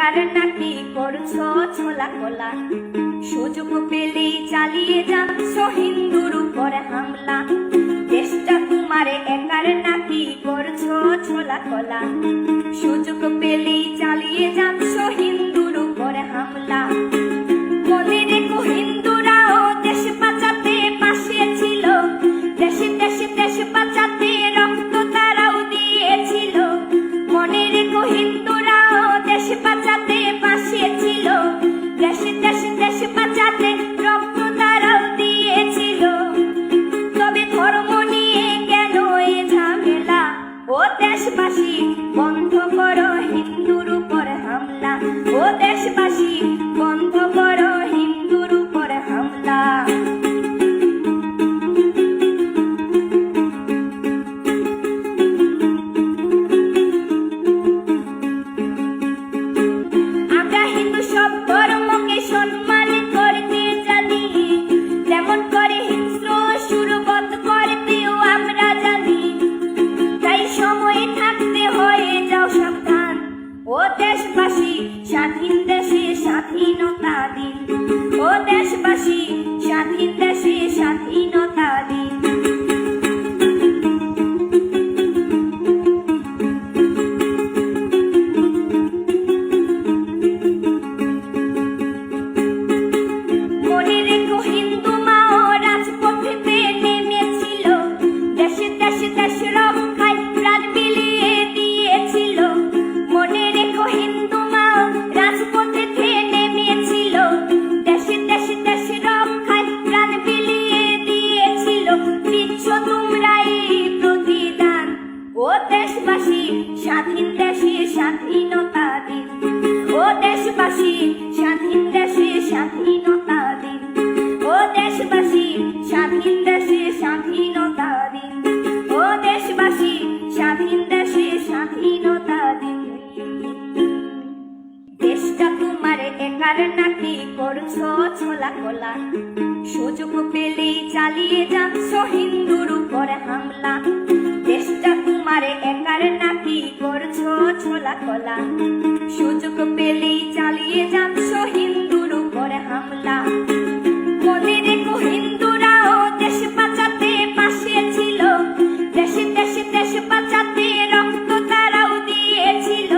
একার নাকি করছো ছোলা কোলা, সুযোগ পেলেই চালিয়ে যাচ্ছ হিন্দুর উপর হামলা। দেশটা তোমার একার নাকি করছো ছোলা কোলা, সুযোগ পেলেই চালিয়ে যাচ্ছ হিন্দুর উপর হামলা। মনে রেখো হিন্দুরাও দেশ বাঁচাতে পাশে ছিল, দেশে দেশে দেশ বাঁচাতে রক্ত তারাও দিয়েছিল। মনে রেখো হিন্দুরাও দেশ বাঁচাতে পাশে ছিল, দেশে দেশে দেশ বাঁচাতে রক্ত তারাও দিয়েছিল। তবে ধর্ম নিয়ে কেন এ ঝামেলা, ও দেশবাসী বন্ধ করো হিন্দুর উপর হামলা, ও দেশবাসী বন্ধ করো হিন্দুর উপর হামলা। আমরা হিন্দু সব ধর্মকে সম্মান করতে জানি, যেমন করে হিংস্র সুরবত করতেও আমরা জানি। তাই সময়ে থাকতে হয়ে যাও সাবধান, ও দেশবাসী স্বাধীন দেশে স্বাধীনতা দিন, ও দেশবাসী স্বাধীন দেশে স্বাধীনতা দিন। মনে রেখো হিন্দু মাও রাজপথেতে নেমেছিল, দেশে দেশে দেশ রক্ষায় প্রাণ বিলিয়ে দিয়েছিল। মনে রেখো হিন্দু মাও রাজপথেতে নেমেছিল, দেশে দেশে দেশ রক্ষায় প্রাণ বিলিয়ে দিয়েছিল। দিচ্ছ তোমরা এই প্রতিদান, ও দেশবাসী স্বাধীন দেশে স্বাধীনতা দিন, ও দেশবাসী স্বাধীন দেশে স্বাধীনতা দিন, ও দেশবাসী স্বাধীন দেশে স্বাধীনতা দিন, ও দেশবাসী স্বাধীন দেশে স্বাধীনতা দিন। দেশটা তোমার একার নাকি করছো ছোলা কোলা, সুযোগ পেলেই চালিয়ে যাচ্ছ হিন্দুর উপর হামলা। দেশটা তোমার একার নাকি করছো ছোলা কোলা, সুযোগ পেলেই চালিয়ে যাচ্ছ হিন্দুর উপর হামলা। মনে রেখো হিন্দুরাও দেশ বাঁচাতে পাশে ছিল, দেশে দেশে দেশ বাঁচাতে রক্ত তারাও দিয়েছিল।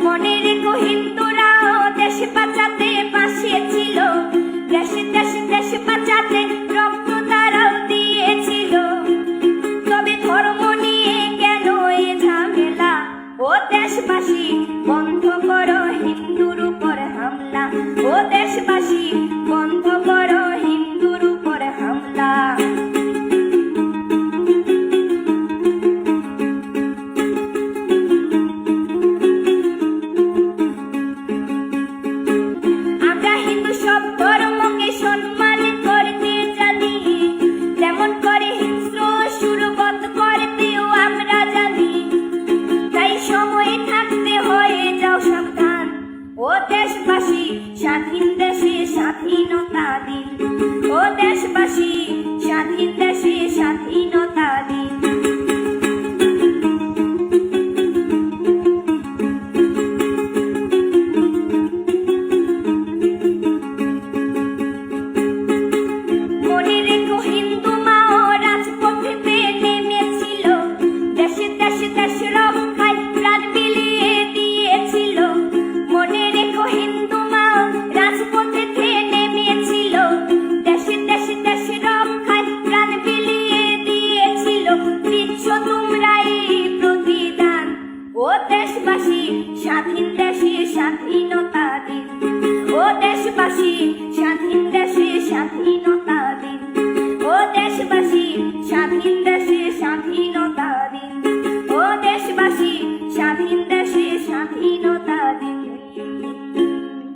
মনে রেখো হিন্দুরাও দেশ বাঁচাতে পাশে ছিল, দেশে দেশে দেশ বাঁচাতে রক্ত তারাও দিয়েছিল। তবে ধর্ম নিয়ে কেন এ ঝামেলা, ও দেশবাসী বন্ধ করো হিন্দুর উপর হামলা, ও দেশবাসী বন্ধ করো হিন্দুর উপর হামলা। আমরা হিন্দু সব ধর্মকে সম্মান করতে জানি, যেমন করে হিংস্র সুরবত করতেও আমরা জানি। তাই সময়ে থাকতে হয়ে যাও সাবধান, ও দেশবাসী স্বাধীন দেশে স্বাধীনতা দিন, ও দেশবাসী স্বাধীন দেশে স্বাধীনতা দিন। মনে রেখো হিন্দু মাও রাজপথেতে নেমেছিল, দেশে দেশে দেশ রক্ষায় প্রাণ বিলিয়ে দিয়েছিল। মনে রেখো হিন্দু মাও রাজপথেতে নেমেছিল, দেশে দেশে দেশ রক্ষায় প্রাণ বিলিয়ে দিয়েছিল। দিচ্ছ তোমরা এই প্রতিদান, ও দেশবাসী স্বাধীন দেশে স্বাধীনতা দিন, ও দেশবাসী স্বাধীন দেশে স্বাধীনতা